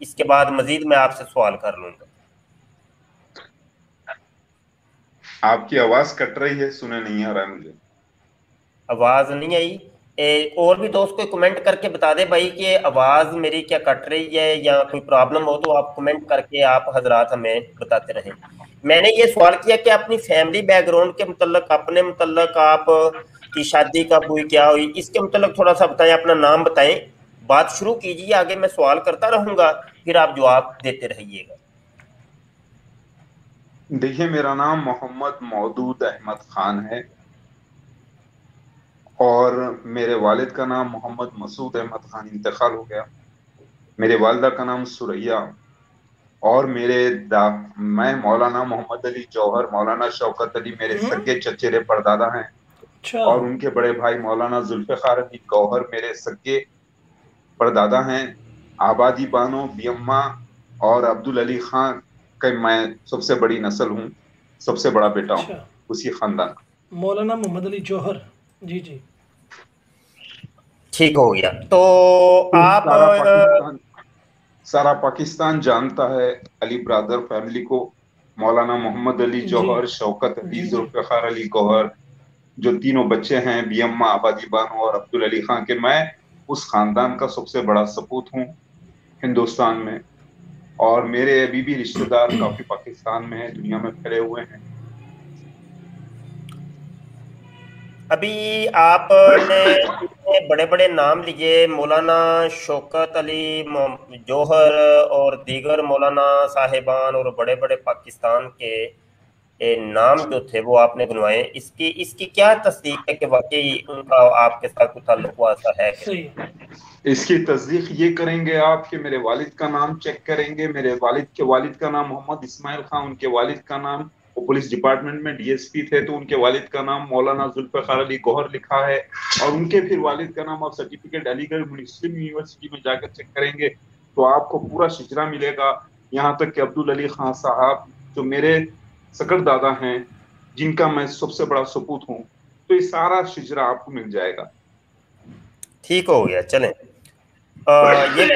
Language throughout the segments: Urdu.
اس کے بعد مزید میں آپ سے سوال کر لوں گا. آپ کی آواز کٹ رہی ہے, سنے نہیں آ رہا ہے مجھے. آواز نہیں آئی؟ اور بھی دوست کوئی کمنٹ کر کے بتا دے بھائی کہ آواز میری کیا کٹ رہی ہے یا کوئی پرابلم ہو تو آپ کمنٹ کر کے آپ حضرات ہمیں بتاتے رہیں. میں نے یہ سوال کیا کہ اپنی فیملی بیک گراؤنڈ کے متعلق, اپنے متعلق, آپ کی شادی کب ہوئی, کیا ہوئی, اس کے متعلق تھوڑا سا بتائیں, اپنا نام بتائیں, بات شروع کیجیے, آگے میں سوال کرتا رہوں گا, پھر آپ جواب دیتے رہیے گا. دیکھیے میرا نام محمد مودود احمد خان ہے اور میرے والد کا نام محمد مسعود احمد خان, انتقال ہو گیا. میرے والدہ کا نام سریا اور میں مولانا محمد علی جوہر, مولانا شوکت علی میرے سگے چچیرے پردادا ہیں, اور ان کے بڑے بھائی مولانا ذوالفقار علی گوہر میرے سگے پردادا ہیں. آبادی بانو بیما اور عبدالعلی خان کہ میں سب سے بڑی نسل ہوں, سب سے بڑا بیٹا ہوں اسی خاندان. مولانا محمد علی جوہر, جی جی ٹھیک ہو گیا. تو آپ سارا پاکستان جانتا ہے علی برادر فیملی کو, مولانا محمد علی جوہر, شوکت علی, ذوالفقار علی گوہر, جو تینوں بچے ہیں بیما, آبادی بانو اور عبدالعلی خان, کے میں اس خاندان کا سب سے بڑا سپوت ہوں ہندوستان میں. اور میرے ابھی بھی رشتہ دار کافی پاکستان میں ہیں, دنیا میں پھیلے ہوئے ہیں. ابھی آپ نے بڑے بڑے نام لیے, مولانا شوکت علی جوہر اور دیگر مولانا صاحبان اور بڑے بڑے پاکستان کے نام جو تھے وہ آپ نے گنوائے. اس کی کیا تصدیق ہے کہ واقعی ان کا آپ کے ساتھ کوئی تعلق ہوا ایسا ہے کہ؟ اس کی تصدیق یہ کریں گے آپ کہ میرے والد کا نام چیک کریں گے. میرے والد کا نام محمد اسماعیل خان, ان کے والد کا نام, وہ پولیس ڈپارٹمنٹ میں ڈی ایس پی تھے, تو ان کے والد کا نام مولانا ذوالفقار علی گوہر لکھا ہے. اور ان کے پھر والد کا نام آپ سرٹیفکیٹ علی گڑھ مسلم یونیورسٹی میں جا کر چیک کریں گے تو آپ کو پورا شجرا ملے گا. یہاں تک کہ عبدالعلی خان صاحب جو میرے سکر دادا ہیں, جن کا میں سب سے بڑا سپوت ہوں, تو یہ سارا شجرا آپ کو مل جائے گا. ٹھیک ہو گیا, چلیں. یہ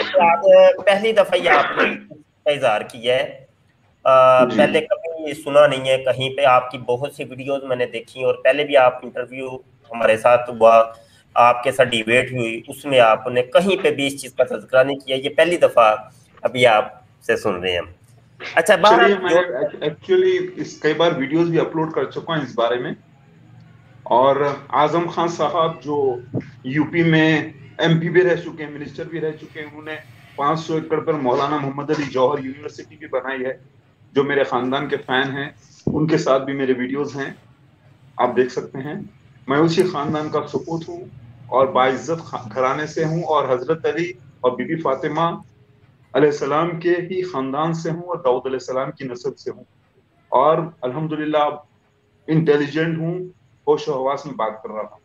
پہلی دفعہ یہ آپ نے اظہار کیا ہے, پہلے کبھی سنا نہیں ہے کہیں پہ. آپ کی بہت سی ویڈیوز میں نے دیکھی اور پہلے بھی آپ انٹرویو ہمارے ساتھ ہوا, آپ کے ساتھ ڈیبیٹ ہوئی, اس میں آپ نے کہیں پہ بھی اس چیز کا تذکرہ نہیں کیا. یہ پہلی دفعہ ابھی آپ سے سن رہے ہیں. اچھا, میں ایکچولی کئی بار ویڈیوز بھی اپلوڈ کر چکا ہوں اس بارے میں. اور اعظم خان صاحب جو یو پی میں ایم پی بھی رہ چکے ہیں, منسٹر بھی رہ چکے ہیں, انہوں نے 500 ایکڑ پر مولانا محمد علی جوہر یونیورسٹی بھی بنائی ہے, جو میرے خاندان کے فین ہیں, ان کے ساتھ بھی میرے ویڈیوز ہیں, آپ دیکھ سکتے ہیں. میں اسی خاندان کا سپوت ہوں اور باعزت گھرانے سے ہوں, اور حضرت علی اور بی بی فاطمہ علیہ السلام کے ہی خاندان سے ہوں, اور داؤد علیہ السلام کی نسل سے ہوں. اور الحمدللہ انٹیلیجنٹ ہوں, ہوش و حواس میں بات کر رہا ہوں.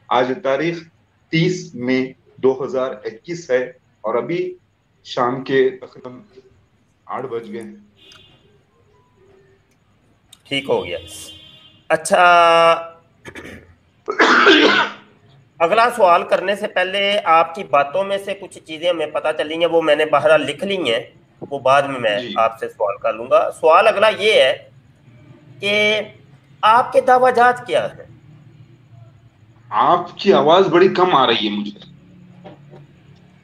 آج تاریخ 30 مئی 2021 ہے اور ابھی شام کے تقریباً 8 بج گئے. ٹھیک ہو گیا. اچھا, اگلا سوال کرنے سے پہلے آپ کی باتوں میں سے کچھ چیزیں ہمیں پتہ چلی ہیں, وہ میں نے بہرحال لکھ لی ہیں, وہ بعد میں آپ سے سوال کر لوں گا. سوال اگلا یہ ہے کہ آپ کے دعویٰ جات کیا ہے؟ آپ کی آواز بڑی کم آ رہی ہے مجھے.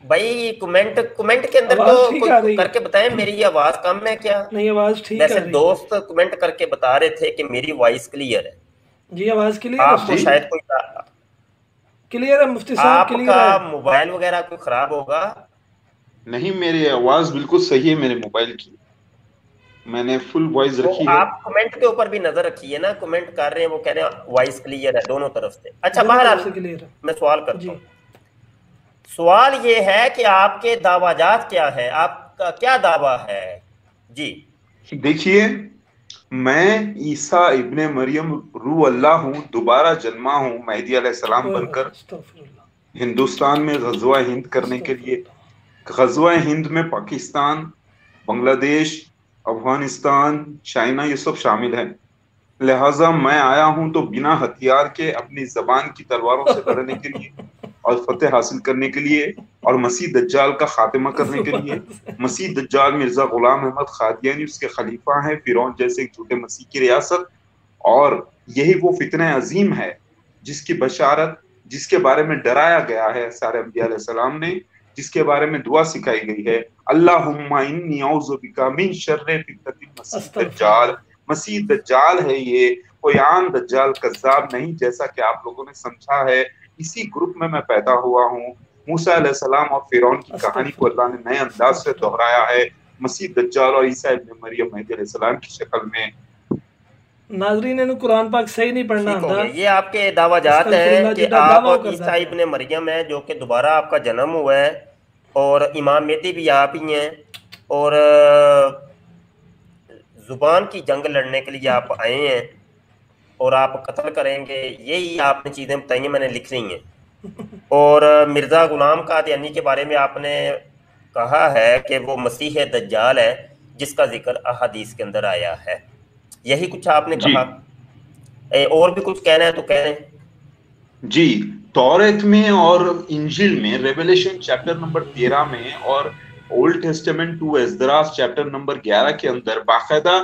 بھائی کمنٹ کے اندر تو کر کے بتائیں میری آواز کم ہے کیا؟ نہیں, آواز ٹھیک ہے. ویسے دوست کمنٹ کر کے بتا رہے تھے کہ میری وائس کلیئر ہے. جی آواز کلیئر ہے. آپ کو شاید کوئی کلیئر ہے مفتی صاحب, کلیئر ہے. آپ کا موبائل وغیرہ کوئی خراب ہوگا؟ نہیں, میری آواز بالکل صحیح ہے میرے موبائل کی, میں نے فل وائس رکھی ہے. آپ کمنٹ کے اوپر بھی نظر رکھیے نا, کمنٹ کر رہے ہیں وہ کہہ رہے ہیں وائس کلیئر ہے دونوں طرف سے. اچھا, بہرحال میں سوال کرتا ہوں. سوال یہ ہے کہ آپ کے دعویٰ جات کیا ہے, آپ کا کیا دعویٰ ہے؟ جی دیکھیے, میں عیسیٰ ابن مریم روح اللہ ہوں, دوبارہ جنما ہوں مہدی علیہ السلام بن کر ہندوستان میں غزوہ ہند کرنے کے لیے. غزوہ ہند میں پاکستان, بنگلہ دیش, افغانستان, چائنا یہ سب شامل ہیں. لہٰذا میں آیا ہوں تو بنا ہتھیار کے اپنی زبان کی تلواروں سے لڑنے کے لیے, اور فتح حاصل کرنے کے لیے اور مسیح دجال کا خاتمہ کرنے کے لیے. مسیح دجال مرزا غلام احمد قادیانی اس کے خلیفہ ہیں، فرعون جیسے ایک جھوٹے مسیح کی ریاست. اور یہی وہ فتنہ عظیم ہے جس کی بشارت، جس کے بارے میں ڈرایا گیا ہے سارے انبیاء علیہ السلام نے، جس کے بارے میں دعا سکھائی گئی ہے، اللہم انی اعوذ بک من شر فتنۃ المسیح دجال. مسیح دجال ہے یہ، کوئی عام دجال کذاب نہیں جیسا کہ آپ لوگوں نے سمجھا ہے. اسی گروپ میں پیدا ہوا ہوں. موسیٰ علیہ السلام اور فرعون کی کہانی کو اللہ نے نئے انداز سے دہرایا ہے مسیح دجال اور عیسیٰ ابن مریم مہدی علیہ السلام کی شکل میں. ناظرین نے قرآن پاک صحیح نہیں پڑھنا آتا. یہ آپ کے دعویٰ جات ہیں کہ آپ عیسیٰ ابن مریم ہیں جو کہ دوبارہ آپ کا جنم ہوا ہے، اور امام مہدی بھی آپ ہی ہیں، اور زبان کی جنگ لڑنے کے لیے آپ آئے ہیں اور آپ قتل کریں گے. یہی آپ نے چیزیں بتائی ہیں، میں نے لکھ رہی ہیں. اور مرزا غلام قادیانی کے بارے میں آپ نے کہا ہے کہ وہ مسیح دجال ہے جس کا ذکر احادیث کے اندر آیا ہے. یہی کچھ آپ نے کہا. اور بھی کچھ کہنا ہے تو کہہ رہے ہیں. جی، توریت میں اور انجیل میں، ریویلیشن چیپٹر نمبر 13 میں اور old testament two Esdras chapter number 11 کے اندر باقاعدہ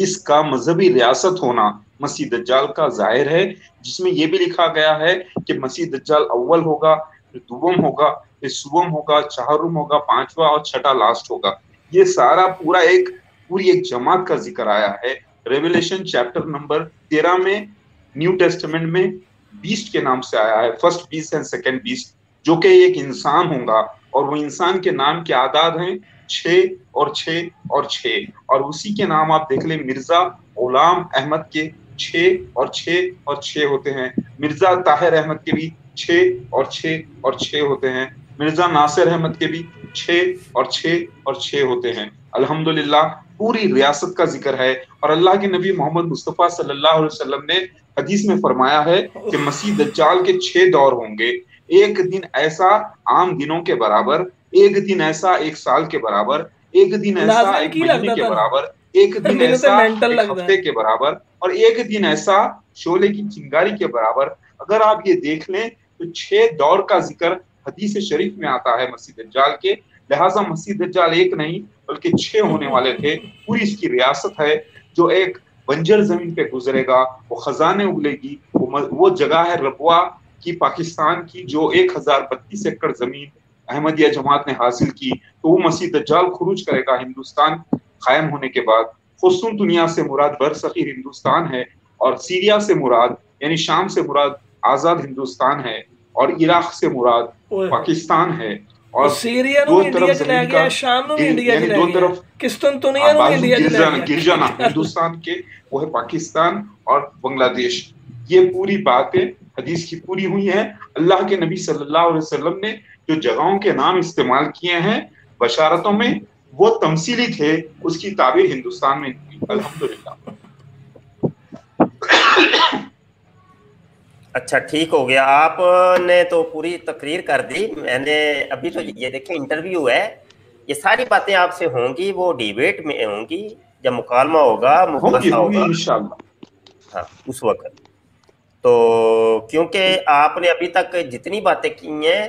اس کا مذہبی ریاست ہونا مسیح دجال کا ظاہر ہے، جس میں یہ بھی لکھا گیا ہے کہ مسیح دجال اول ہوگا، پھر دوم ہوگا، پھر سوم ہوگا، چہارم ہوگا، پانچواں اور چھٹا لاسٹ ہوگا. یہ سارا پوری ایک جماعت کا ذکر آیا ہے ریویلیشن چیپٹر نمبر 13 میں. نیو ٹیسٹمنٹ میں بیسٹ کے نام سے آیا ہے، first best and second best, جو کہ ایک انسان ہوگا، اور وہ انسان کے نام کے اعداد ہیں 6 اور 6 اور 6. اور اسی کے نام آپ دیکھ لیں، مرزا غلام احمد کے 6 اور 6 اور 6 ہوتے ہیں، مرزا طاہر احمد کے بھی 6 اور 6 اور 6 ہوتے ہیں، مرزا ناصر احمد کے بھی 6 اور 6 اور 6 ہوتے ہیں. الحمدللہ پوری ریاست کا ذکر ہے. اور اللہ کے نبی محمد مصطفیٰ صلی اللہ علیہ وسلم نے حدیث میں فرمایا ہے کہ مسیح دجال کے 6 دور ہوں گے. ایک دن ایسا عام دنوں کے برابر، ایک دن ایسا ایک سال کے برابر، ایک دن ایسا ایک مہینے کے برابر، ایک دن ایسا ایک ہفتے کے برابر، اور ایک دن ایسا شعلے کی چنگاری کے برابر. اگر آپ یہ دیکھ لیں تو 6 دور کا ذکر حدیث شریف میں آتا ہے مسیح دجال کے. لہٰذا مسیح دجال ایک نہیں بلکہ 6 ہونے والے تھے. پوری اس کی ریاست ہے جو ایک بنجر زمین پہ گزرے گا، وہ خزانے اگلے گی. وہ جگہ ہے ربوا کی، پاکستان کی، جو 1032 ایکڑ زمین احمدیہ جماعت نے حاصل کی. تو وہ مسیح دجال خروج کرے گا ہندوستان قائم ہونے کے بعد. خصوصاً دنیا سے مراد برصغیر ہندوستان ہے، اور سیریا سے مراد یعنی شام سے مراد آزاد ہندوستان ہے، اور عراق سے مراد پاکستان ہے. اور سیریا نو انڈیا چلا گیا، شام نو انڈیا چلا گیا، قسطنطنیہ نو انڈیا چلا گیا، گرجانا ہندوستان کے وہ ہے پاکستان اور بنگلہ دیش. یہ پوری باتیں حدیث کی پوری ہوئی ہیں. اللہ کے نبی صلی اللہ علیہ وسلم نے جو جگہوں کے نام استعمال کیے ہیں بشارتوں میں، وہ تمثیلی تھے، اس کی تعبیر ہندوستان میں ہوئی. الحمدللہ. اچھا ٹھیک ہو گیا. آپ نے تو پوری تقریر کر دی. میں نے ابھی تو یہ دیکھیں انٹرویو ہے، یہ ساری باتیں آپ سے ہوں گی، وہ ڈیبیٹ میں ہوں گی جب مکالمہ ہوگا، مباحثہ ہوگا انشاءاللہ. ہاں اس وقت. تو کیونکہ آپ نے ابھی تک جتنی باتیں کی ہیں،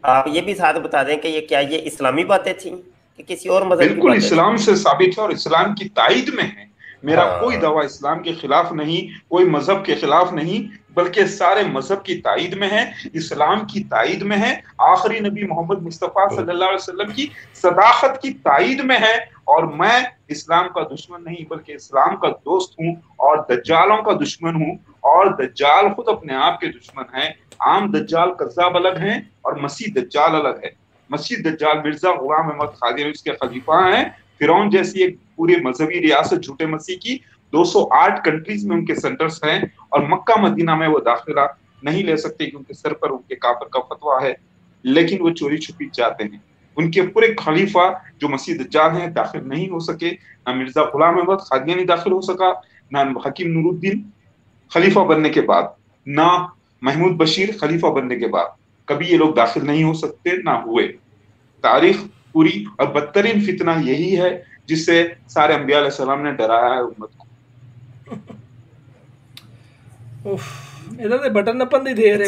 آپ یہ بھی ساتھ بتا دیں کہ یہ کیا یہ اسلامی باتیں تھیں کہ کسی اور مذہب کی باتیں؟ بالکل اسلام سے ثابت ہے اور اسلام کی تائید میں ہے. میرا کوئی دعویٰ اسلام کے خلاف نہیں، کوئی مذہب کے خلاف نہیں، بلکہ سارے مذہب کی تائید میں ہے، اسلام کی تائید میں ہے، آخری نبی محمد مصطفیٰ صلی اللہ علیہ وسلم کی صداقت کی تائید میں ہے. اور میں اسلام کا دشمن نہیں بلکہ اسلام کا دوست ہوں، اور دجالوں کا دشمن ہوں. اور دجال خود اپنے آپ کے دشمن ہیں. عام دجال کذاب الگ ہیں اور مسیح دجال الگ ہے. مسیح دجال مرزا غلام احمد قادیانی اس کے خلیفہ ہیں. فرعون جیسی ایک پوری مذہبی ریاست جھوٹے مسیح کی 208 کنٹریز میں ان کے سینٹرز ہیں، اور مکہ مدینہ میں وہ داخلہ نہیں لے سکتے کیونکہ سر پر ان کے کافر کا فتویٰ ہے. لیکن وہ چوری چھپی جاتے ہیں. ان کے پورے خلیفہ جو مسیح دجال ہیں داخل نہیں ہو سکے. نہ مرزا غلام احمد قادیانی داخل ہو سکا، نہ حکیم نور الدین خلیفہ بننے کے بعد، نہ محمود بشیر خلیفہ بننے کے بعد. کبھی یہ لوگ داخل نہیں ہو سکتے، نہ ہوئے. تاریخ پوری. اور بدترین فتنہ یہی ہے جس سے سارے انبیاء علیہ السلام نے ڈرایا ہے امت کو. ਇਹਦਾ ਤੇ ਬਟਨ ਨੱਪਣ ਦੀ ਦੇਰ ਹੈ,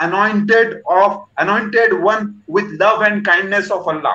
anointed one with love and kindness of Allah,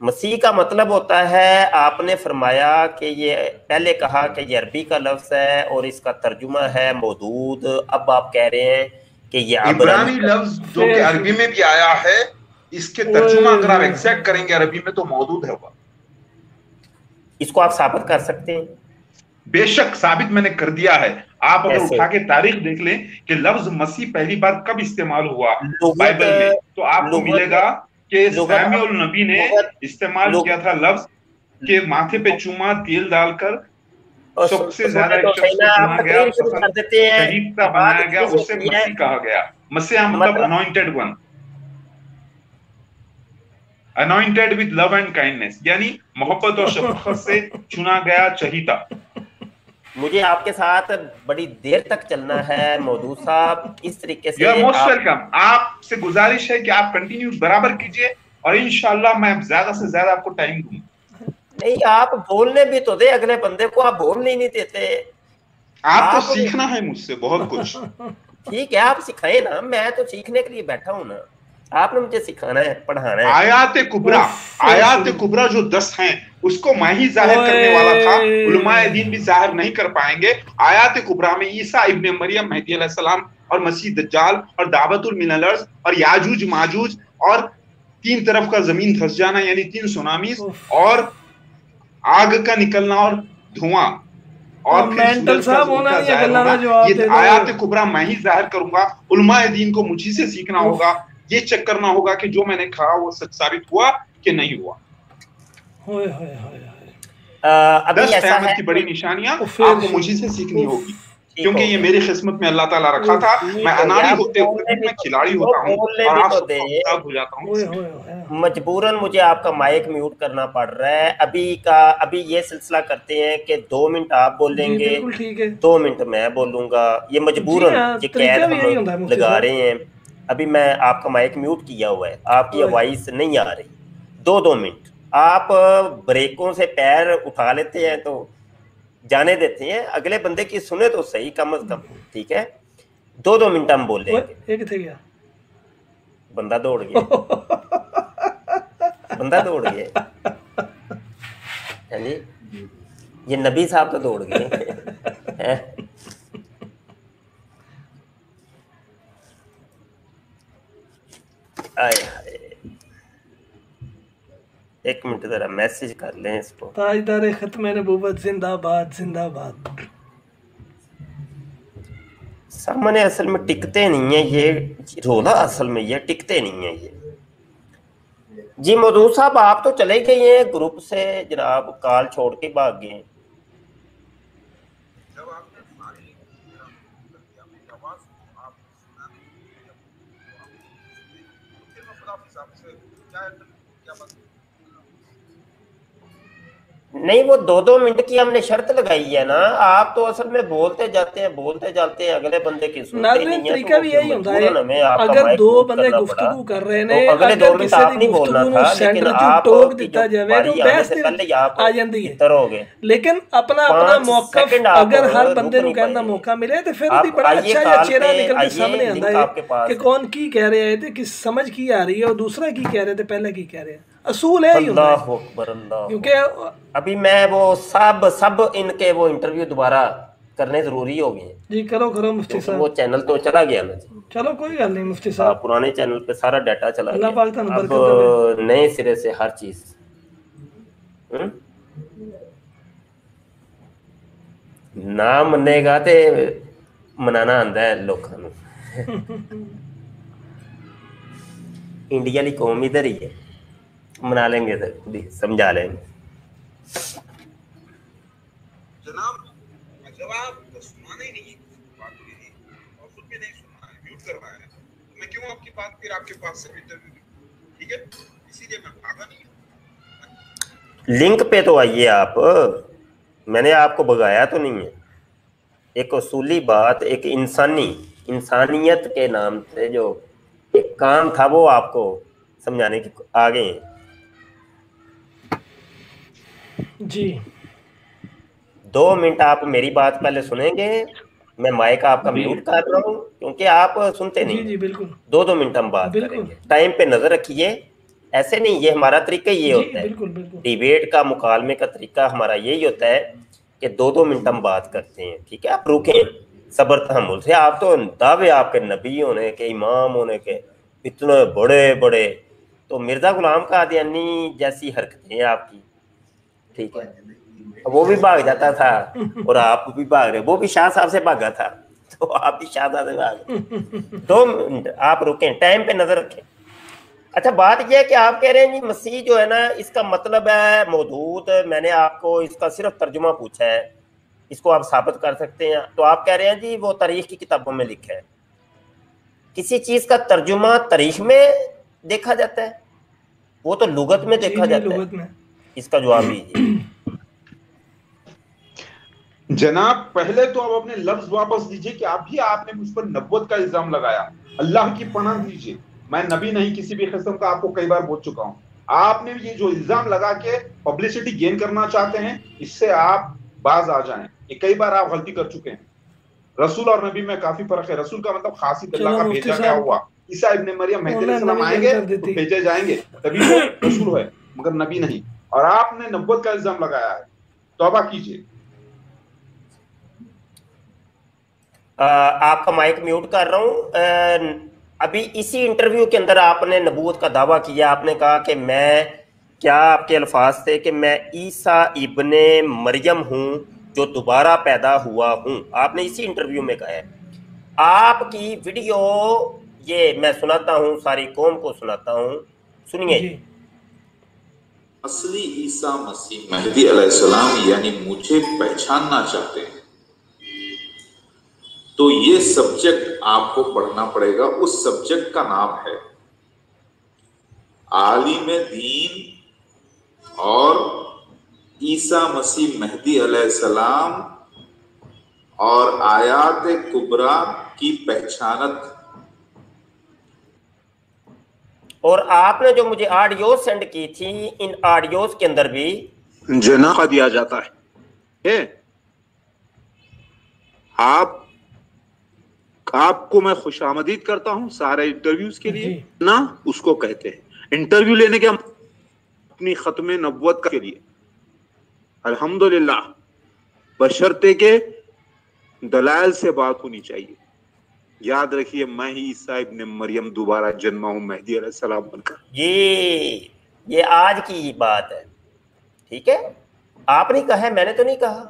مسیح کا مطلب ہوتا ہے، آپ نے فرمایا کہ یہ پہلے کہا کہ یہ عربی کا لفظ ہے اور اس کا ترجمہ ہے مودود، اب آپ کہہ رہے ہیں کہ یہ عبرانی لفظ جو کہ عربی میں بھی آیا ہے، اس کے ترجمہ اگر آپ ایگزیکٹ کریں گے عربی میں تو مودود ہے، اس کو آپ ثابت کر سکتے ہیں؟ بے شک ثابت میں نے کر دیا ہے. آپ اگر اٹھا کے تاریخ دیکھ لیں کہ لفظ مسیح پہلی بار کب استعمال ہوا بائبل میں، تو آپ کو ملے گا کہ سامع النبی نے استعمال کیا تھا لفظ کہ ماتھے پہ چوما تیل ڈال کر سب سے زیادہ ایک شخص کو چنا گیا، شہید کا بنایا گیا، اسے مسیح کہا گیا. مسیح مطلب anointed one, anointed with love and kindness، یعنی محبت اور شفقت سے چنا گیا چہیتا. مجھے آپ کے ساتھ بڑی دیر تک چلنا ہے مودود صاحب، اس طریقے سے. You are most welcome. آپ سے گزارش ہے کہ آپ کنٹینیو برابر کیجئے اور انشاءاللہ میں زیادہ سے زیادہ آپ کو ٹائم دوں. نہیں، آپ بولنے بھی تو دے اگلے بندے کو، آپ بولنے ہی نہیں دیتے. آپ کو سیکھنا ہے مجھ سے بہت کچھ. ٹھیک ہے، آپ سکھائیں نا، میں تو سیکھنے کے لیے بیٹھا ہوں نا، آپ نے مجھے سکھانا ہے، پڑھانا ہے. آیات کبریٰ جو 10 ہیں اس کو میں ہی ظاہر کرنے والا تھا، علماء دین بھی ظاہر نہیں کر پائیں گے. آیات کبریٰ میں عیسیٰ ابن مریم مہدی علیہ السلام اور مسیح دجال اور دعوت من الارض اور یاجوج ماجوج اور 3 طرف کا زمین دھس جانا یعنی 3 سونامیز اور آگ کا نکلنا اور دھواں اور پھر سورج کا ظاہر ہونا، یہ آیات کبریٰ میں ہی ظاہر کروں گا. علماء دین کو مجھے سے سیکھنا ہوگا، یہ چیک کرنا ہوگا کہ جو میں نے کہا وہ سچ ثابت ہوا کہ نہیں ہوا. 10 قیامت کی بڑی نشانیاں آپ کو مجھے سے سیکھنی ہوگی، کیونکہ یہ میری قسمت میں اللہ تعالیٰ رکھا تھا. میں انانی ہوتے ہوئے میں کھلاڑی ہوتا ہوں اور آپ سب کو خطاب ہو جاتا ہوں. مجبوراً مجھے آپ کا مائک میوٹ کرنا پڑ رہا ہے. ابھی یہ سلسلہ کرتے ہیں کہ 2 منٹ آپ بولیں گے، 2 منٹ میں بولوں گا. یہ مجبوراً یہ قید ہم لگا رہے ہیں. ابھی میں آپ کا مائک میوٹ کیا ہوا ہے، آپ کی آواز نہیں آ رہی. 2 منٹ آپ بریکوں سے پیر اٹھا لیتے ہیں تو جانے دیتے ہیں، اگلے بندے کی سنے تو صحیح کم از کم. ٹھیک ہے، 2 منٹ ہم بولیں گے. بندہ دوڑ گیا، بندہ دوڑ گیا. جی یہ نبی صاحب تو دوڑ گئے. ایک منٹ ذرا میسج کر لیں اس کو. تاجدار ختم نبوت زندہ باد، زندہ باد. سامنے اصل میں ٹکتے نہیں ہیں، یہ رولا اصل میں یہ ٹکتے نہیں ہیں یہ. جی مودود صاحب آپ تو چلے گئے ہیں گروپ سے جناب، کال چھوڑ کے بھاگ گئے. نہیں وہ 2 منٹ کی ہم نے شرط لگائی ہے نا، آپ تو اصل میں بولتے جاتے ہیں اگلے بندے کی سنتے نہیں ہیں. طریقہ بھی یہی ہوتا ہے، اگر 2 بندے گفتگو کر رہے ہیں اگلے 2 منٹ آپ نہیں بولنا تھا، لیکن آپ ٹوک دیتا جاوے تو بحث آ جاندی ہے. لیکن اپنا موقف اگر ہر بندے نو کہنے دا موقع ملے تو پھر بھی بڑا اچھا یا چہرہ نکل کے سامنے آندا ہے کہ کون کی کہہ رہے ہیں، کہ سمجھ کی آ رہی ہے اور دوسرا کی کہہ رہے تھے، پہلے کی کہہ رہے ہیں. اصول ہے اللہ اکبر اللہ. کیونکہ ابھی میں وہ سب ان کے وہ انٹرویو دوبارہ کرنے ضروری ہو گئے. جی کرو مفتی صاحب. وہ چینل تو چلا گیا نا. چلو کوئی گل نہیں مفتی صاحب، پرانے چینل پہ سارا ڈیٹا چلا گیا، اب نئے سرے سے ہر چیز. نہ منے گا تے منانا آندا ہے لوکاں نوں. انڈیا لی قوم ادھر ہی ہے، منا لیں گے خود ہی سمجھا لیں گے. جناب جب آپ سنانا ہی نہیں بات میری اور خود بھی نہیں سننا ہے، میوٹ کروایا ہے، تو میں کیوں آپ کی بات پھر آپ کے پاس سے انٹرویو دوں؟ ٹھیک ہے، اسی لیے میں بھاگا نہیں. لنک پہ تو آئیے آپ، میں نے آپ کو بگایا تو نہیں ہے. ایک اصولی بات، ایک انسانیت کے نام سے جو ایک کام تھا وہ آپ کو سمجھانے کی آگے ہیں. جی 2 منٹ آپ میری بات پہلے سنیں گے، میں مائک آپ کا میوٹ کر رہا ہوں کیونکہ آپ سنتے نہیں. جی بالکل. 2 منٹ ہم بات کریں گے. ٹائم پہ نظر رکھیے، ایسے نہیں، یہ ہمارا طریقہ یہ ہوتا ہے، ڈیبیٹ کا مکالمے کا طریقہ ہمارا یہی ہوتا ہے کہ 2 منٹ ہم بات کرتے ہیں، ٹھیک ہے، آپ رکیں صبر تحمل سے. آپ تو دعوے آپ کے نبی ہونے کے، امام ہونے کے، اتنے بڑے بڑے، تو مرزا غلام قادیانی جیسی حرکتیں ہیں آپ کی، ٹھیک ہے. وہ بھی بھاگ جاتا تھا اور آپ بھی بھاگ رہے، وہ بھی شاہ صاحب سے بھاگا تھا تو آپ بھی شاہ صاحب سے بھاگ. 2 منٹ آپ رکیں، ٹائم پہ نظر رکھیں. اچھا بات یہ ہے کہ آپ کہہ رہے ہیں جی مسیح جو ہے نا اس کا مطلب ہے موجود، میں نے آپ کو اس کا صرف ترجمہ پوچھا ہے، اس کو آپ ثابت کر سکتے ہیں، تو آپ کہہ رہے ہیں جی وہ تاریخ کی کتابوں میں لکھا ہے. کسی چیز کا ترجمہ تاریخ میں دیکھا جاتا ہے؟ وہ تو لغت میں دیکھا جاتا ہے. اس کا جواب دیجیے. جناب پہلے تو آپ اپنے لفظ واپس دیجئے کہ آپ نے مجھ پر نبوت کا الزام لگایا. اللہ کی پناہ دیجئے، میں نبی نہیں کسی بھی قسم کا، آپ کو کئی بار بول چکا ہوں. آپ نے یہ جو الزام لگا کے پبلسٹی گین کرنا چاہتے ہیں، اس سے آپ باز آ جائیں. یہ کئی بار آپ غلطی کر چکے ہیں. رسول اور نبی میں کافی فرق ہے. رسول کا مطلب خاصی اللہ کا بھیجا گیا ہوا. عیسیٰ ابن مریم مہدی علیہ السلام آئیں گے تو بھیجے جائیں گے، تبھی وہ رسول ہے مگر نبی نہیں. اور آپ نے نبوت کا الزام لگایا ہے، توبہ کیجئے. آپ کا مائک میوٹ کر رہا ہوں. ابھی اسی انٹرویو کے اندر آپ نے نبوت کا دعویٰ کیا، آپ نے کہا کہ میں، کیا آپ کے الفاظ تھے کہ میں عیسیٰ ابن مریم ہوں جو دوبارہ پیدا ہوا ہوں، آپ نے اسی انٹرویو میں کہا ہے. آپ کی ویڈیو یہ میں سناتا ہوں، ساری قوم کو سناتا ہوں، سنیے. اصلی عیسیٰ مسیح مہدی علیہ السلام یعنی مجھے پہچاننا چاہتے ہیں تو یہ سبجیکٹ آپ کو پڑھنا پڑے گا. اس سبجیکٹ کا نام ہے عالم دین اور عیسیٰ مسیح مہدی علیہ السلام اور آیات کبریٰ کی پہچانت. اور آپ نے جو مجھے آڈیو سینڈ کی تھی، ان آڈیوز کے اندر بھی جناح دیا جاتا ہے. آپ کو میں خوش آمدید کرتا ہوں سارے انٹرویوز کے لیے نا، اس کو کہتے ہیں انٹرویو لینے کے اپنی ختم نبوت کے لیے. الحمدللہ بشرطے کے دلائل سے بات ہونی چاہیے. یاد رکھیے میں ہی عیسیٰ ابن مریم دوبارہ جنما ہوں مہدی علیہ السلام بن کر. یہ آج کی بات ہے، ٹھیک ہے. آپ نے کہا ہے، میں نے تو نہیں کہا.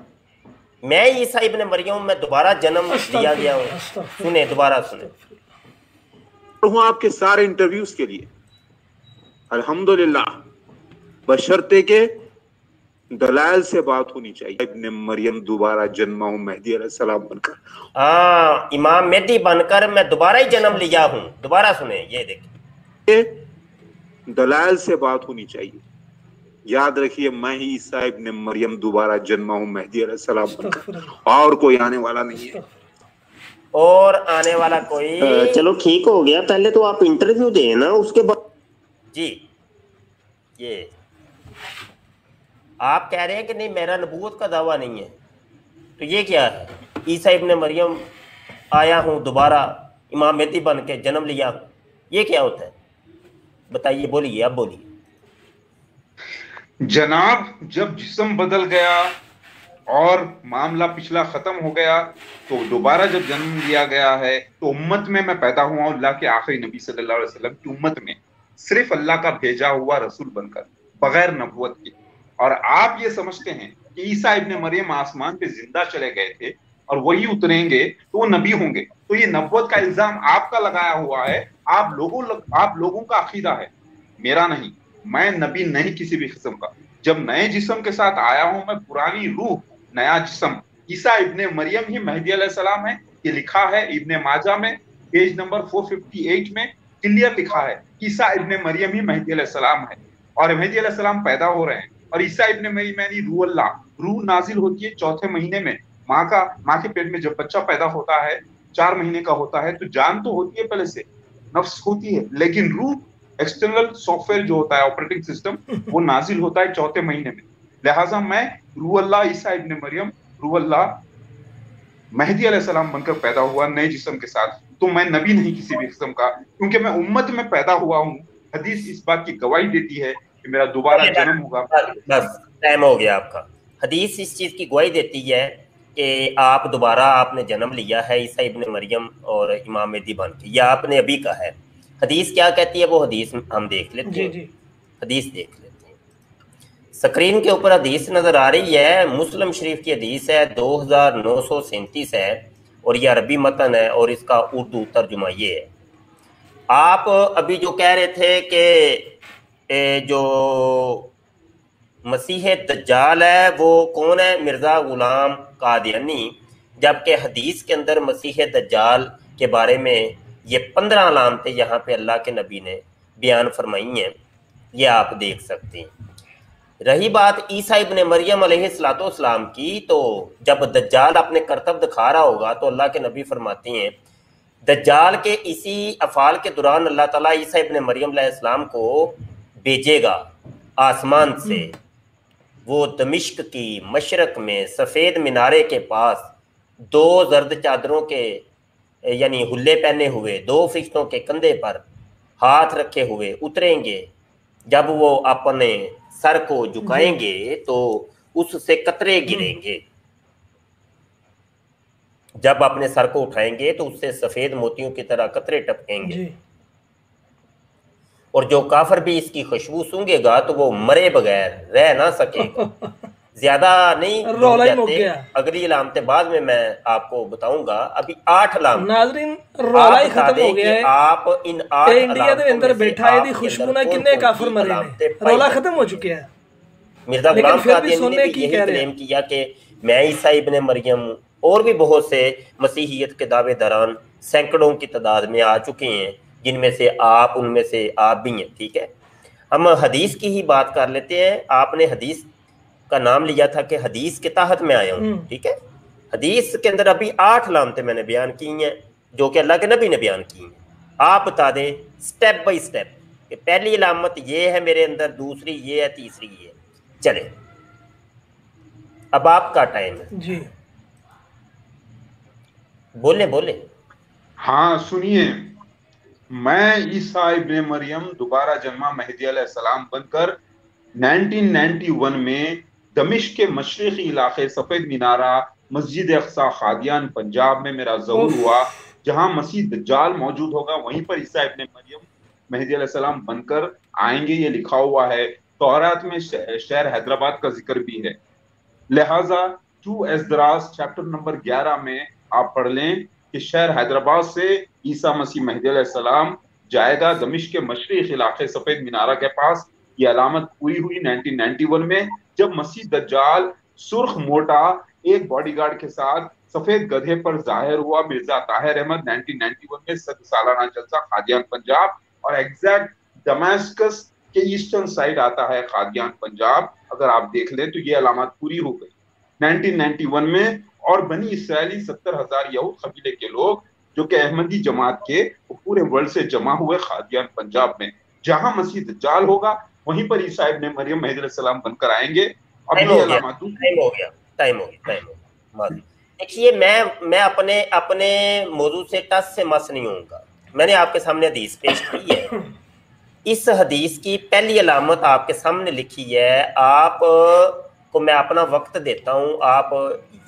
میں عیسیٰ ابن مریم میں دوبارہ جنم دیا گیا ہوں. سنیں، دوبارہ سنیں. ہوں آپ کے سارے انٹرویوز کے لیے. الحمدللہ بشرطے کے دلائل سے بات ہونی چاہیے. ابن مریم دوبارہ جنما ہوں مہدی علیہ السلام بن کر. امام مہدی بن کر میں دوبارہ ہی جنم لیا ہوں. دوبارہ سنیں، یہ دیکھیں. دلائل سے بات ہونی چاہیے. یاد رکھیے میں ہی عیسیٰ ابن مریم دوبارہ جنما ہوں مہدی علیہ السلام بن کر، اور کوئی آنے والا نہیں ہے. اور آنے والا کوئی. چلو ٹھیک ہو گیا، پہلے تو آپ انٹرویو دیں نا، اس کے بعد. جی یہ آپ کہہ رہے ہیں کہ نہیں میرا نبوت کا دعویٰ نہیں ہے، تو یہ کیا ہے؟ عیسیٰ ابن مریم آیا ہوں دوبارہ امام مہدی بن کے جنم لیا ہوں، یہ کیا ہوتا ہے؟ بتائیے، بولیے، اب بولیے. جناب جب جسم بدل گیا اور معاملہ پچھلا ختم ہو گیا تو دوبارہ جب جنم لیا گیا ہے تو امت میں پیدا ہوا ہوں، اللہ کے آخری نبی صلی اللہ علیہ وسلم کی امت میں، صرف اللہ کا بھیجا ہوا رسول بن کر، بغیر نبوت کے. اور آپ یہ سمجھتے ہیں کہ عیسیٰ ابن مریم آسمان پہ زندہ چلے گئے تھے اور وہی اتریں گے تو وہ نبی ہوں گے. تو یہ نبوت کا الزام آپ کا لگایا ہوا ہے، آپ لوگوں کا عقیدہ ہے، میرا نہیں. میں نبی نہیں کسی بھی قسم کا. جب نئے جسم کے ساتھ آیا ہوں میں، پرانی روح نیا جسم. عیسیٰ ابن مریم ہی مہدی علیہ السلام ہے، یہ لکھا ہے ابن ماجہ میں پیج نمبر 458 میں کلیئر لکھا ہے. عیسیٰ ابن مریم ہی مہدی علیہ السلام ہے اور مہدی علیہ السلام پیدا ہو رہے ہیں. اور عیسیٰ ابن مریم یعنی روح اللہ، روح نازل ہوتی ہے 4تھے مہینے میں. ماں کے پیٹ میں جب بچہ پیدا ہوتا ہے 4 مہینے کا ہوتا ہے تو جان تو ہوتی ہے پہلے سے، نفس ہوتی ہے، لیکن روح ایکسٹرنل سافٹ ویئر جو ہوتا ہے آپریٹنگ سسٹم وہ نازل ہوتا ہے 4تھے مہینے میں. لہٰذا میں روح اللہ عیسیٰ ابن مریم روح اللہ مہدی علیہ السلام بن کر پیدا ہوا نئے جسم کے ساتھ. تو میں نبی نہیں کسی بھی قسم کا، کیونکہ میں امت میں پیدا ہوا ہوں حدیث اس بات کی گواہی دیتی ہے کہ میرا دوبارہ جنم ہوگا. بس ٹائم ہو گیا آپ کا. حدیث اس چیز کی گواہی دیتی ہے کہ آپ دوبارہ آپ نے جنم لیا ہے عیسیٰ ابن مریم اور امام مہدی بن کے, یہ آپ نے ابھی کہا ہے. حدیث کیا کہتی ہے وہ حدیث ہم دیکھ لیتے ہیں. حدیث دیکھ لیتے ہیں. سکرین کے اوپر حدیث نظر آ رہی ہے, مسلم شریف کی حدیث ہے 2937 ہے اور یہ عربی متن ہے اور اس کا اردو ترجمہ یہ ہے. آپ ابھی جو کہہ رہے تھے کہ جو مسیح دجال ہے وہ کون ہے, مرزا غلام قادیانی, جبکہ حدیث کے اندر مسیح دجال کے بارے میں یہ 15 علامتیں یہاں پہ اللہ کے نبی نے بیان فرمائی ہیں, یہ آپ دیکھ سکتے ہیں. رہی بات عیسیٰ ابن مریم علیہ السلام کی, تو جب دجال اپنے کرتب دکھا رہا ہوگا تو اللہ کے نبی فرماتے ہیں دجال کے اسی افعال کے دوران اللہ تعالیٰ عیسیٰ ابن مریم علیہ السلام کو بھیجے گا آسمان سے. وہ دمشق کی مشرق میں سفید مینارے کے پاس 2 زرد چادروں کے یعنی حلے پہنے ہوئے 2 فرشتوں کے کندھے پر ہاتھ رکھے ہوئے اتریں گے. جب وہ اپنے سر کو جھکائیں گے تو اس سے قطرے گریں گے. جب اپنے سر کو اٹھائیں گے تو اس سے سفید موتیوں کی طرح قطرے ٹپکیں گے. اور جو کافر بھی اس کی خوشبو سونگے گا تو وہ مرے بغیر رہ نہ سکے گا. زیادہ نہیں جاتے, اگلی علامتیں بعد میں آپ کو بتاؤں گا. ابھی 8 علامت ناظرین رولا ہی ختم ہو گیا ہے. آپ ان 8 انڈیا دے اندر بیٹھا ہے دی خوشبو نہ کنے کافر مرے نے, رولا ختم ہو چکے ہیں. مرزا غلام قادیانی نے بھی یہی کلیم کیا کہ میں عیسیٰ ابن مریم اور بھی بہت سے مسیحیت کے دعوے داران سینکڑوں کی تعداد میں آ چکے ہیں, جن میں سے آپ ان میں سے آپ بھی ہیں. ٹھیک ہے, ہم حدیث کی ہی بات کر لیتے ہیں. آپ نے حدیث کا نام لیا تھا کہ حدیث کے تحت میں آیا ہوں. ٹھیک ہے, حدیث کے اندر ابھی 8 علامتیں میں نے بیان کی ہیں جو کہ اللہ کے نبی نے بیان کی ہیں. آپ بتا دیں سٹیپ بائی سٹیپ کہ پہلی علامت یہ ہے میرے اندر, دوسری یہ ہے, تیسری یہ ہے. چلیں اب آپ کا ٹائم ہے. جی بولے. ہاں سنیے, میں عیسیٰ ابن مریم دوبارہ جنمہ مہدی علیہ السلام بن کر 1991 میں دمشق کے مشرقی علاقے سفید مینارہ مسجد اقصی قادیان پنجاب میں میرا ظہور ہوا, جہاں مسیح دجال موجود ہوگا وہیں پر عیسیٰ ابن مریم مہدی علیہ السلام بن کر آئیں گے. یہ لکھا ہوا ہے تورات میں, شہر حیدرآباد کا ذکر بھی ہے. لہٰذا 2 اسدراس چیپٹر نمبر 11 میں آپ پڑھ لیں کہ شہر حیدرآباد سے عیسیٰ مسیح مہدی علیہ السلام جائے گا دمشق کے مشرقی علاقے سفید مینارہ کے پاس. یہ علامت پوری ہوئی 1991 میں جب مسیح دجال سرخ موٹا ایک باڈی گارڈ کے ساتھ سفید گدھے پر ظاہر ہوا. مرزا طاہر احمد 1991 میں 7 سالانہ جلسہ قادیان پنجاب, اور ایگزیکٹ دمشقس کے ایسٹرن سائڈ آتا ہے قادیان پنجاب. اگر آپ دیکھ لیں تو یہ علامات پوری ہو گئی 1991 میں. اور بنی اسرائیلی 70,000 یہود قبیلے کے لوگ جو کہ احمدی جماعت کے پورے ورلڈ سے جمع ہوئے قادیان پنجاب میں. جہاں مسیح دجال ہوگا وہیں پر عیسیٰ ابن مریم مہدی علیہ السلام بن کر آئیں گے. اب یہ علامات ٹائم ہو گیا. دیکھیے میں اپنے موضوع سے ٹس سے مس نہیں ہوں گا. میں نے آپ کے سامنے حدیث پیش کی ہے. اس حدیث کی پہلی علامت آپ کے سامنے لکھی ہے. آپ کو میں اپنا وقت دیتا ہوں. آپ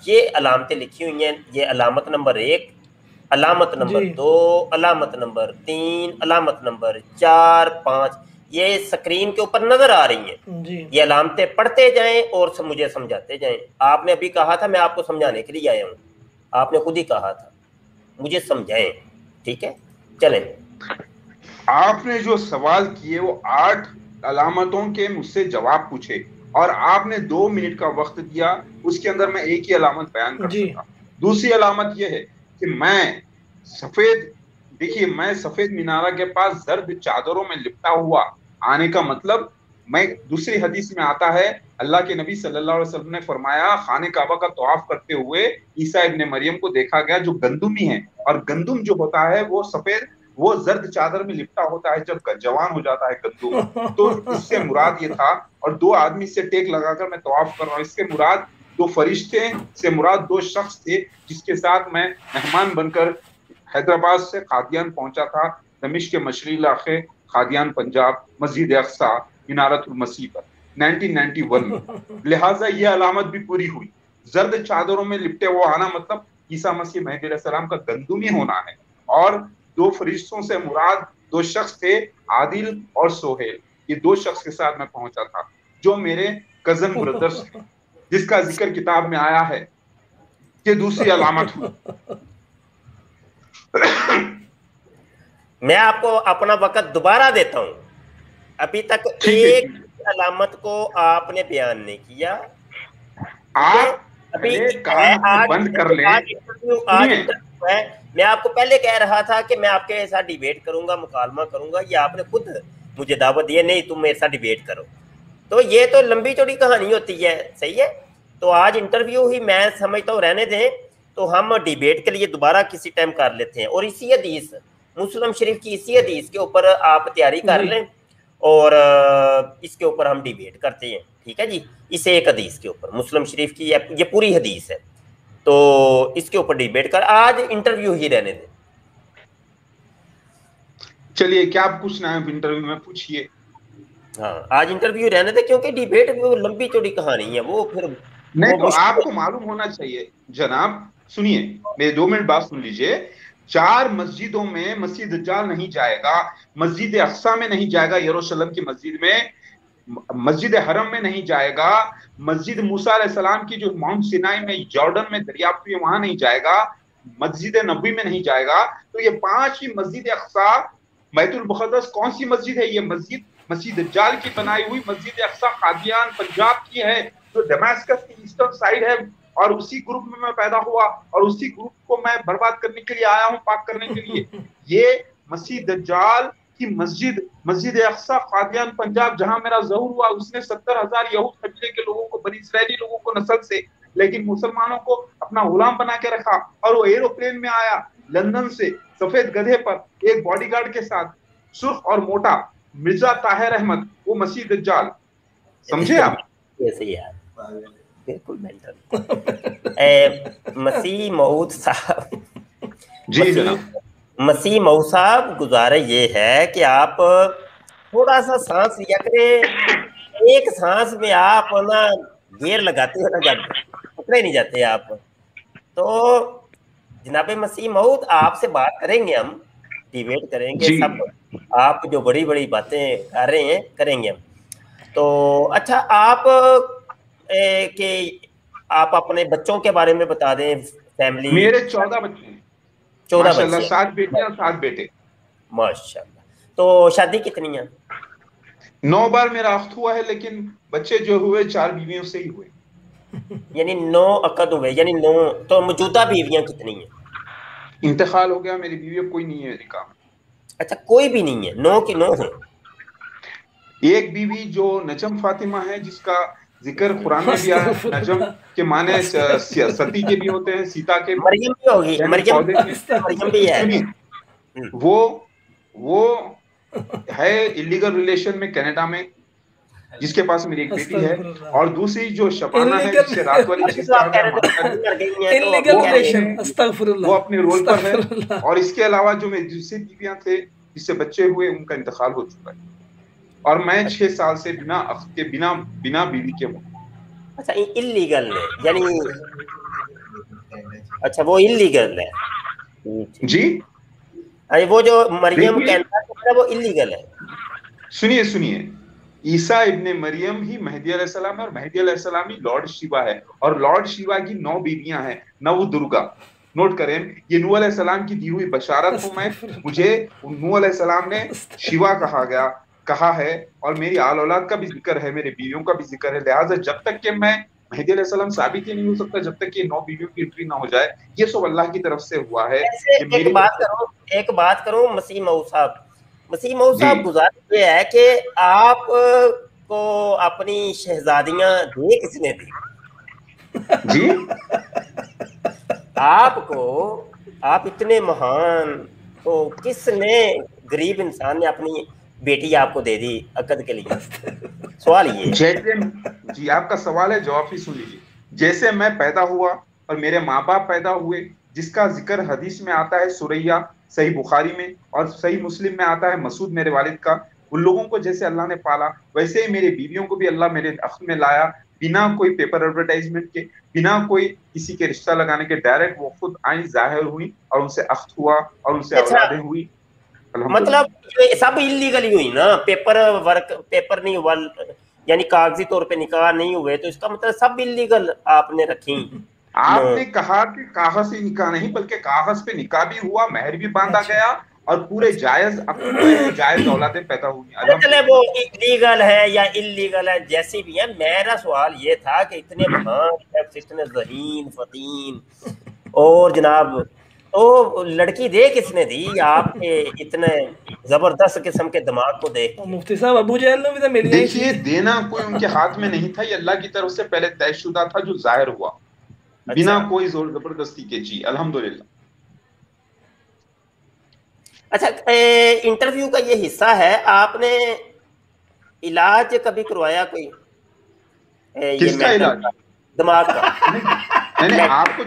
یہ علامتیں لکھی ہوئی ہیں, یہ علامت نمبر 1, علامت نمبر 2, علامت نمبر 3, علامت نمبر 4, 5, یہ سکرین کے اوپر نظر آ رہی ہیں. یہ علامتیں پڑھتے جائیں اور مجھے سمجھاتے جائیں. آپ نے ابھی کہا تھا میں آپ کو سمجھانے کے لیے آیا ہوں, آپ نے خود ہی کہا تھا مجھے سمجھائیں. ٹھیک ہے, چلیں. آپ نے جو سوال کیے وہ 8 علامتوں کے مجھ سے جواب پوچھے اور آپ نے 2 منٹ کا وقت دیا, اس کے اندر میں ایک ہی علامت بیان کر سکتا. دوسری علامت یہ ہے کہ میں سفید مینارہ کے پاس زرد چادروں میں لپٹا ہوا آنے کا مطلب, میں دوسری حدیث میں آتا ہے اللہ کے نبی صلی اللہ علیہ وسلم نے فرمایا خانہ کعبہ کا طواف کرتے ہوئے عیسیٰ ابن مریم کو دیکھا گیا جو گندمی ہے, اور گندم جو ہوتا ہے وہ سفید وہ زرد چادر میں لپٹا ہوتا ہے جب جوان ہو جاتا ہے گندم. تو اس سے مراد یہ تھا, اور 2 آدمی سے ٹیک لگا کر میں طواف کر رہا ہوں, اس سے مراد 2 فرشتے سے مراد 2 شخص تھے جس کے ساتھ میں مہمان بن کر حیدرآباد سے قادیان پہنچا تھا, دمشق کے مشرقی علاقے قادیان پنجاب، مسجد اقصی، منارت المسیح پر 1991 میں. لہٰذا یہ علامت بھی پوری ہوئی. زرد چادروں میں لپٹے وہ آنا مطلب عیسیٰ مسیح مہدی علیہ السلام کا گندمی ہونا ہے. اور 2 فرشتوں سے مراد 2 شخص تھے، عادل اور سہیل. یہ 2 شخص کے ساتھ میں پہنچا تھا جو میرے کزن بردرز ہیں، جس کا ذکر کتاب میں آیا ہے. یہ دوسری علامت ہوئی. میں آپ کو اپنا وقت دوبارہ دیتا ہوں. ابھی تک ایک علامت کو آپ نے بیان نہیں کیا. آپ بند کر لیں. میں آپ کو پہلے کہہ رہا تھا کہ میں آپ کے ساتھ ڈیبیٹ کروں گا، مکالمہ کروں گا. یہ آپ نے خود مجھے دعوت دی ہے، نہیں تم میرے ساتھ ڈیبیٹ کرو. تو یہ تو لمبی چوڑی کہانی ہوتی ہے، صحیح ہے. تو آج انٹرویو ہی میں سمجھتا ہوں رہنے دیں، تو ہم ڈیبیٹ کے لیے دوبارہ کسی ٹائم کر لیتے ہیں. اور اسی حدیث مسلم شریف کی اسی حدیث کے اوپر آپ تیاری کر لیں اور اس کے اوپر ہم ڈیبیٹ کرتے ہیں. ٹھیک ہے جی. اس ایک حدیث کے اوپر مسلم شریف کی یہ پوری حدیث ہے، تو اس کے اوپر ڈیبیٹ کر. آج انٹرویو ہی رہنے دیں. چلیے کیا آپ پوچھنا ہے انٹرویو میں پوچھیے. ہاں آج انٹرویو رہنے دیں کیونکہ ڈیبیٹ وہ لمبی چوڑی کہانی ہے. وہ پھر نہیں تو آپ کو معلوم ہونا چاہیے جناب. سنیے میرے 2 منٹ بات سن لیجئے. 4 مسجدوں میں مسیح دجال نہیں جائے گا. مسجد اقصی میں نہیں جائے گا، یروشلم کی مسجد میں. مسجد حرم میں نہیں جائے گا. مسجد موسیٰ علیہ السلام کی جو ماؤنٹ سینائی میں جارڈن میں دریافت ہوئی وہاں نہیں جائے گا. مسجد نبوی میں نہیں جائے گا. تو یہ 5 ہی مسجد اقصی. بیت المقدس کون سی مسجد ہے؟ یہ مسجد مسیح دجال کی بنائی ہوئی مسجد اقصی قادیان پنجاب کی ہے، جو ڈیماسکس کی ایسٹرن سائڈ ہے. اور اسی گروپ میں پیدا ہوا اور اسی گروپ کو میں برباد کرنے کے لیے آیا ہوں، پاک کرنے کے لیے. یہ مسیح دجال کی مسجد اقصی قادیان پنجاب جہاں میرا ظہور ہوا، اس نے 70,000 یہود قبیلے کے لوگوں کو، بنی اسرائیلی لوگوں کو نسل سے، لیکن مسلمانوں کو اپنا غلام بنا کے رکھا. اور وہ ایروپلین میں آیا لندن سے سفید گدھے پر ایک باڈی گارڈ کے ساتھ، سرخ اور موٹا، مرزا طاہر احمد، وہ مسیح دجال. سمجھے آپ؟ بالکل مسیح موعود صاحب. جی جناب. مسیح موعود صاحب گزارش یہ ہے کہ آپ تھوڑا سا سانس لیا کریں. ایک سانس میں آپ نا گیئر لگاتے ہو نا، جب پکڑے نہیں جاتے آپ. تو جناب مسیح موعود آپ سے بات کریں گے، ہم ڈیبیٹ کریں گے سب. آپ جو بڑی بڑی باتیں کر رہے ہیں کریں گے ہم. تو اچھا آپ کہ آپ اپنے بچوں کے بارے میں بتا دیں. فیملی میرے 14 بچے ہیں. 14 بچے. 7 بیٹیاں 7 بیٹے. ماشاءاللہ. تو شادی کتنی ہیں؟ 9 بار میرا عقد ہوا ہے، لیکن بچے جو ہوئے 4 بیویوں سے ہی ہوئے. یعنی 9 عقد ہوئے، یعنی 9. تو موجودہ بیویاں کتنی ہیں؟ انتقال ہو گیا، میری بیوی کوئی نہیں ہے نکاح. اچھا کوئی بھی نہیں ہے، 9 کی 9 ہیں. ایک بیوی جو نجم فاطمہ ہے، جس کا ذکر قرآن میں بھی آیا. نجم کے معنی ستی کے بھی ہوتے ہیں، سیتا کے. مریم بھی ہوگی، مریم بھی ہے. وہ ہے ایلیگل ریلیشن میں کینیڈا میں، جس کے پاس میری ایک بیٹی ہے. اور دوسری جو شبانہ ہے، جس سے رات والی چیز وہ اپنے رول پر ہے. اور اس کے علاوہ جو میری دوسری بیویاں تھے جس سے بچے ہوئے، ان کا انتقال ہو چکا ہے. اور میں 6 سال سے بنا عقد کے بنا بیوی کے ہوں. اچھا انلیگل ہے یعنی؟ اچھا وہ انلیگل ہے جی. وہ جو مریم کینیڈا ہے وہ انلیگل ہے. سنیے عیسیٰ ابن مریم ہی مہدی علیہ السلام ہے، اور مہدی علیہ السلام ہی لارڈ شیوا ہے. اور لارڈ شیوا کی 9 بیویاں ہیں، 9 درگا. نوٹ کریں، یہ نوح علیہ السلام کی دی ہوئی بشارت ہوں میں. مجھے نوح علیہ السلام نے شیوا کہا ہے، اور میری آل اولاد کا بھی ذکر ہے، میرے بیویوں کا بھی ذکر ہے. لہٰذا جب تک کہ میں مہدی علیہ السلام ثابت ہی نہیں ہو سکتا، جب تک کہ 9 بیویوں کی انٹری نہ ہو جائے. یہ سب اللہ کی طرف سے ہوا ہے. ایک بات کروں مسیح موعود صاحب گزارش یہ ہے کہ آپ کو اپنی شہزادیاں دے کس نے دی؟ جی آپ اتنے مہان، تو کس نے، غریب انسان نے اپنی بیٹی آپ کو دے دی عقد کے لیے؟ سوال یہ. جی آپ کا سوال ہے، جواب ہی سن لیجیے. جیسے میں پیدا ہوا اور میرے ماں باپ پیدا ہوئے، جس کا ذکر حدیث میں آتا ہے، سورہ صحیح بخاری میں اور صحیح مسلم میں آتا ہے مسعود میرے والد کا، ان لوگوں کو جیسے اللہ نے پالا ویسے ہی میری بیویوں کو بھی اللہ میرے عقل میں لایا، بنا کوئی پیپر ایڈورٹائزمنٹ کے، بنا کوئی کسی کے رشتہ لگانے کے، ڈائریکٹ وہ خود آئیں، ظاہر ہوئی اور ان سے اخت ہوا اور ان سے اولادیں ہوئی. مطلب سب اللیگل ہی ہوئی نا، پیپر ورک، پیپر نہیں ہوا، یعنی کاغذی طور پہ نکاح نہیں ہوئے، تو اس کا مطلب سب اللیگل آپ نے رکھی. آپ نے کہا کہ کاغذ سے نکاح نہیں بلکہ کاغذ پہ نکاح بھی ہوا، مہر بھی باندھا گیا اور پورے جائز جائز اولادیں پیدا ہوئی. چلے وہ لیگل ہے یا اللیگل ہے جیسی بھی ہے، میرا سوال یہ تھا کہ اتنے مہان، اتنے ذہین فطین، اور جناب تو لڑکی دے کس نے دی آپ کے اتنے زبردست قسم کے دماغ کو دیکھ؟ مفتی صاحب ابو جہل نے بھی تو ملی. دیکھیے دینا کوئی ان کے ہاتھ میں نہیں تھا، یہ اللہ کی طرف سے پہلے طے شدہ تھا جو ظاہر ہوا بنا کوئی زور زبردستی کے. جی الحمدللہ. اچھا انٹرویو کا یہ حصہ ہے، آپ نے علاج کبھی کروایا کوئی؟ کس کا علاج؟ دماغ کا. نہیں آپ کو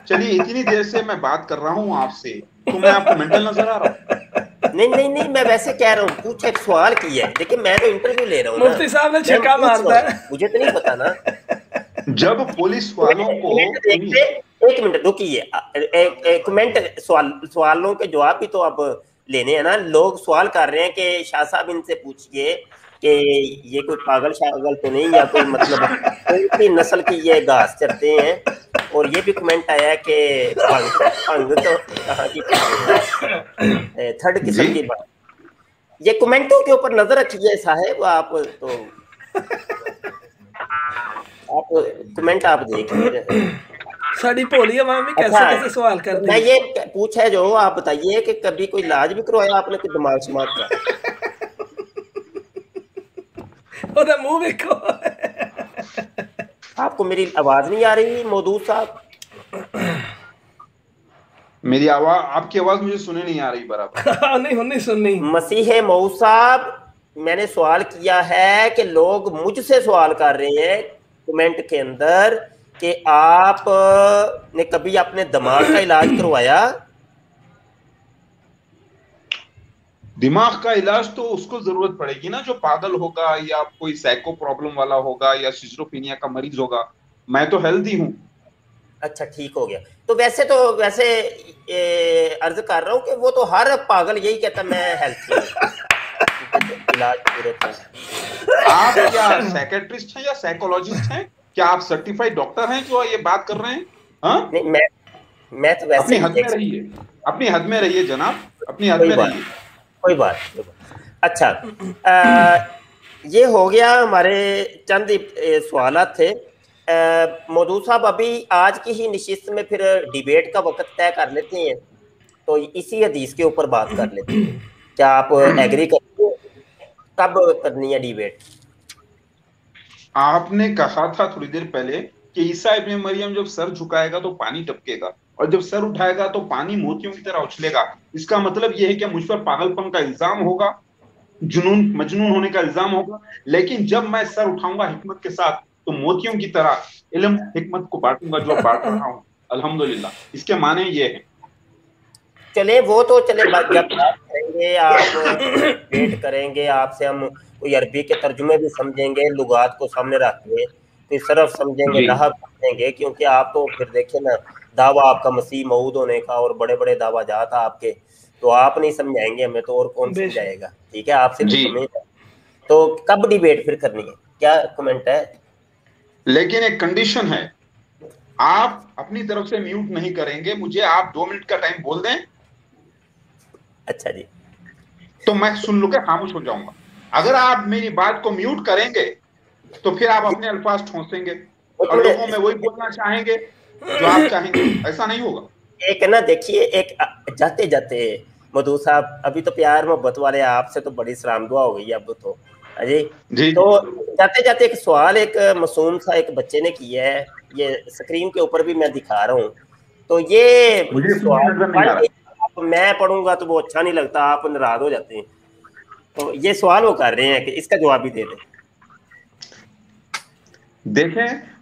چلیے اتنی دیر سے میں بات کر رہا ہوں آپ سے، تو میں آپ کو مینٹل نظر آ رہا ہوں؟ نہیں میں ویسے کہہ رہا ہوں، پوچھ ایک سوال کیا ہے، دیکھیں میں تو انٹرویو لے رہا ہوں. مفتی صاحب نے چھکا مارتا ہے، مجھے تو نہیں پتا نا. جب پولیس والوں کو ایک منٹ رکیے، کمنٹ سوالوں کے جواب بھی تو اب لینے ہیں نا. لوگ سوال کر رہے ہیں کہ شاہ صاحب ان سے پوچھئے کہ یہ کوئی پاگل شاگل تو نہیں، یا کوئی مطلب کوئی نسل کی یہ گھاس چرتے ہیں. اور یہ بھی کمنٹ آیا ہے کہ بھنگ تو کہاں کی تھرڈ قسم کی بات. یہ کمنٹوں کے اوپر نظر رکھیے صاحب، آپ تو آپ کمنٹ آپ دیکھیے. ساڑی پولی عوام بھی کیسے سوال کر دیں. میں یہ پوچھا ہے جو آپ بتائیے کہ کبھی کوئی علاج بھی کروایا آپ نے کوئی دماغ شماغ کا؟ منہ دیکھو. آپ کو میری آواز نہیں آ رہی مودود صاحب؟ میری آواز، آپ کی آواز مجھے سنے نہیں آ رہی برابر. نہیں سننی. مسیح موعود صاحب میں نے سوال کیا ہے کہ لوگ مجھ سے سوال کر رہے ہیں کمنٹ کے اندر کہ آپ نے کبھی اپنے دماغ کا علاج کروایا؟ دماغ کا علاج تو اس کو ضرورت پڑے گی نا جو پاگل ہوگا یا کوئی سائیکو پرابلم والا ہوگا یا سیزوفرینیا کا مریض ہوگا. میں تو ہیلدی ہوں. اچھا ٹھیک ہو گیا. تو ویسے عرض کر رہا ہوں کہ وہ تو ہر پاگل یہی کہتا ہے میں ہیلتھی ہوں. علاج پورے آپ کیا سائیکیٹرسٹ ہیں یا سائیکولوجسٹ ہیں؟ کیا آپ سرٹیفائڈ ڈاکٹر ہیں جو یہ بات کر رہے ہیں؟ میں تو ویسے اپنی حد میں رہیے، اپنی حد میں رہیے جناب، اپنی حد میں رہیے. کوئی بات. اچھا یہ ہو گیا، ہمارے چند سوالات تھے. مودود صاحب ابھی آج کی ہی نشست میں پھر ڈیبیٹ کا وقت طے کر لیتے ہیں، تو اسی حدیث کے اوپر بات کر لیتے ہیں. کیا آپ ایگری کرتے ہیں؟ کب کرنی ہے ڈیبیٹ؟ آپ نے کہا تھا تھوڑی دیر پہلے کہ عیسیٰ ابن مریم جب سر جھکائے گا تو پانی ٹپکے گا، اور جب سر اٹھائے گا تو پانی موتیوں کی طرح اچھلے گا. اس کا مطلب یہ ہے کہ مجھ پر پاگل پن کا الزام ہوگا، جنون مجنون ہونے کا الزام ہوگا، لیکن جب میں سر اٹھاؤں گا حکمت کے ساتھ تو موتیوں کی طرح علم حکمت کو بانٹوں گا جو بانٹ رہا ہوں الحمدللہ. اس کے معنی یہ ہے. چلے وہ تو چلے جب بات کریں گے، آپ ویٹ کریں گے، آپ سے ہم کوئی عربی کے ترجمے بھی سمجھیں گے، لغات کو سامنے رکھ کے پھر صرف سمجھیں گے، نحو سمجھیں گے، کیونکہ آپ تو پھر دیکھیں نا دعویٰ آپ کا مسیح موعود ہونے کا اور بڑے بڑے دعویٰ جات آپ کے، تو آپ نہیں سمجھائیں گے ہمیں تو اور کون سمجھائے گا. ٹھیک ہے، آپ سے تو سمجھ. تو کب ڈیبیٹ پھر کرنی ہے؟ کیا کمنٹ ہے؟ لیکن ایک کنڈیشن ہے، آپ اپنی طرف سے میوٹ نہیں کریں گے. مجھے آپ 2 منٹ کا ٹائم بول دیں. اچھا جی. تو میں سن لوں کے خاموش ہو جاؤں گا. اگر آپ میری بات کو میوٹ کریں گے تو پھر آپ اپنے الفاظ ٹھونسیں گے اور لوگوں میں وہی بولنا چاہیں گے جو آپ چاہیں گے. ایسا نہیں ہوگا. ایک نا دیکھیے، ایک جاتے جاتے مودود صاحب ابھی تو پیار محبت والے آپ سے تو بڑی سلام دعا ہو گئی اب تو جی. تو جاتے جاتے ایک سوال ایک معصوم سا ایک بچے نے کیا ہے، یہ اسکرین کے اوپر بھی میں دکھا رہا ہوں. تو یہ سوال میں پڑھوں گا تو وہ اچھا نہیں لگتا، آپ ناراض ہو جاتے ہیں. تو یہ سوال وہ کر رہے ہیں کہ اس کا جواب بھی دے دیں. دیکھیں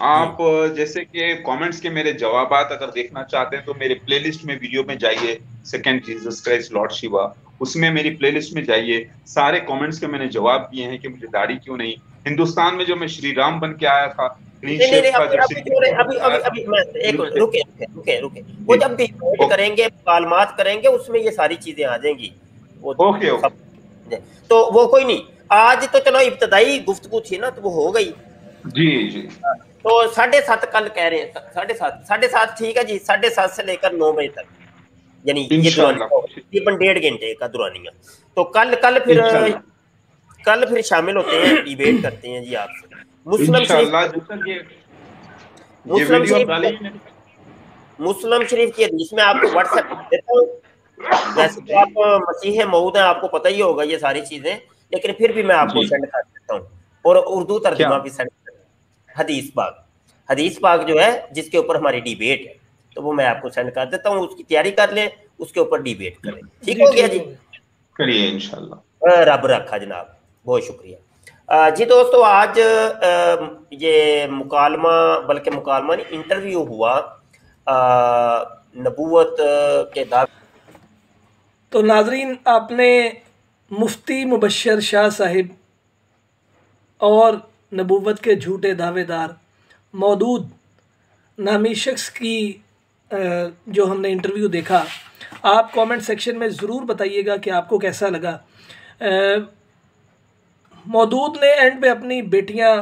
آپ جیسے کہ کامنٹس کے میرے جوابات اگر دیکھنا چاہتے ہیں تو میرے پلے لسٹ میں ویڈیو میں جائیے، سیکنڈ جیزس کرائسٹ لارڈ شیوا، اس میں میری پلے لسٹ میں جائیے، سارے کامنٹس کے میں نے جواب دیے ہیں کہ مجھے داڑھی کیوں نہیں. ہندوستان میں جو میں شری رام بن کے آیا تھا، وہ جب ڈیبیٹ کریں گے، مکالمات کریں گے، اس میں یہ ساری چیزیں آ جائیں گی. تو وہ کوئی نہیں، آج تو چلو ابتدائی گفتگو تھی نا تو وہ ہو گئی. جی تو 7:30 کل کہہ رہے ہیں، 7:30 ٹھیک ہے جی، 7:30 سے لے کر 9 بجے تک، یعنی یہ تقریباً 1.5 گھنٹے کا دورانیہ. تو کل پھر شامل ہوتے ہیں، ڈیبیٹ کرتے ہیں جی آپ سے. مسلم شریف کی حدیث میں آپ کو واٹس ایپ دیتا ہوں. ویسے تو آپ مسیح موعود ہیں، آپ کو پتہ ہی ہوگا یہ ساری چیزیں، لیکن پھر بھی میں آپ کو سینڈ کر دیتا ہوں، اور اردو ترجمہ بھی سینڈ کر دیتا ہوں. حدیث پاک جو ہے جس کے اوپر ہماری ڈیبیٹ ہے، تو وہ میں آپ کو سینڈ کر دیتا ہوں، اس کی تیاری کر لیں، اس کے اوپر ڈیبیٹ کریں. ٹھیک ہو گیا جی؟ کریے انشاءاللہ. رب رکھا جناب، بہت شکریہ. جی دوستو، آج یہ مکالمہ نہیں، انٹرویو ہوا نبوت کے دعوے. تو ناظرین، آپ نے مفتی مبشر شاہ صاحب اور نبوت کے جھوٹے دعوے دار مودود نامی شخص کی جو ہم نے انٹرویو دیکھا، آپ کامنٹ سیکشن میں ضرور بتائیے گا کہ آپ کو کیسا لگا. مودود نے اینڈ پہ اپنی بیٹیاں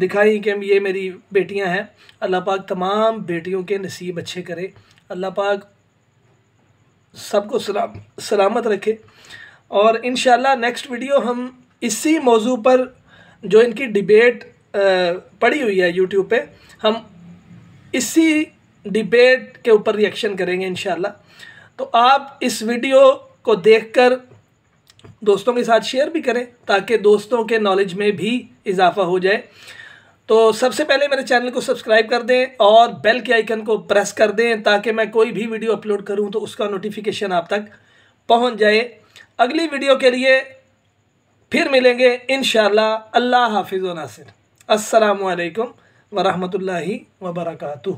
دکھائی کہ یہ میری بیٹیاں ہیں. اللہ پاک تمام بیٹیوں کے نصیب اچھے کرے، اللہ پاک سب کو سلامت رکھے. اور انشاءاللہ نیکسٹ ویڈیو ہم اسی موضوع پر جو ان کی ڈیبیٹ پڑی ہوئی ہے یوٹیوب پہ، ہم اسی ڈیبیٹ کے اوپر ریئیکشن کریں گے انشاءاللہ. تو آپ اس ویڈیو کو دیکھ کر دوستوں کے ساتھ شیئر بھی کریں تاکہ دوستوں کے نالج میں بھی اضافہ ہو جائے. تو سب سے پہلے میرے چینل کو سبسکرائب کر دیں اور بیل کے آئیکن کو پریس کر دیں تاکہ میں کوئی بھی ویڈیو اپلوڈ کروں تو اس کا نوٹیفیکیشن آپ تک پہنچ جائے. اگلی ویڈیو کے لیے پھر ملیں گے انشاءاللہ. اللہ حافظ و ناصر. السلام علیکم ورحمۃ اللہ وبرکاتہ.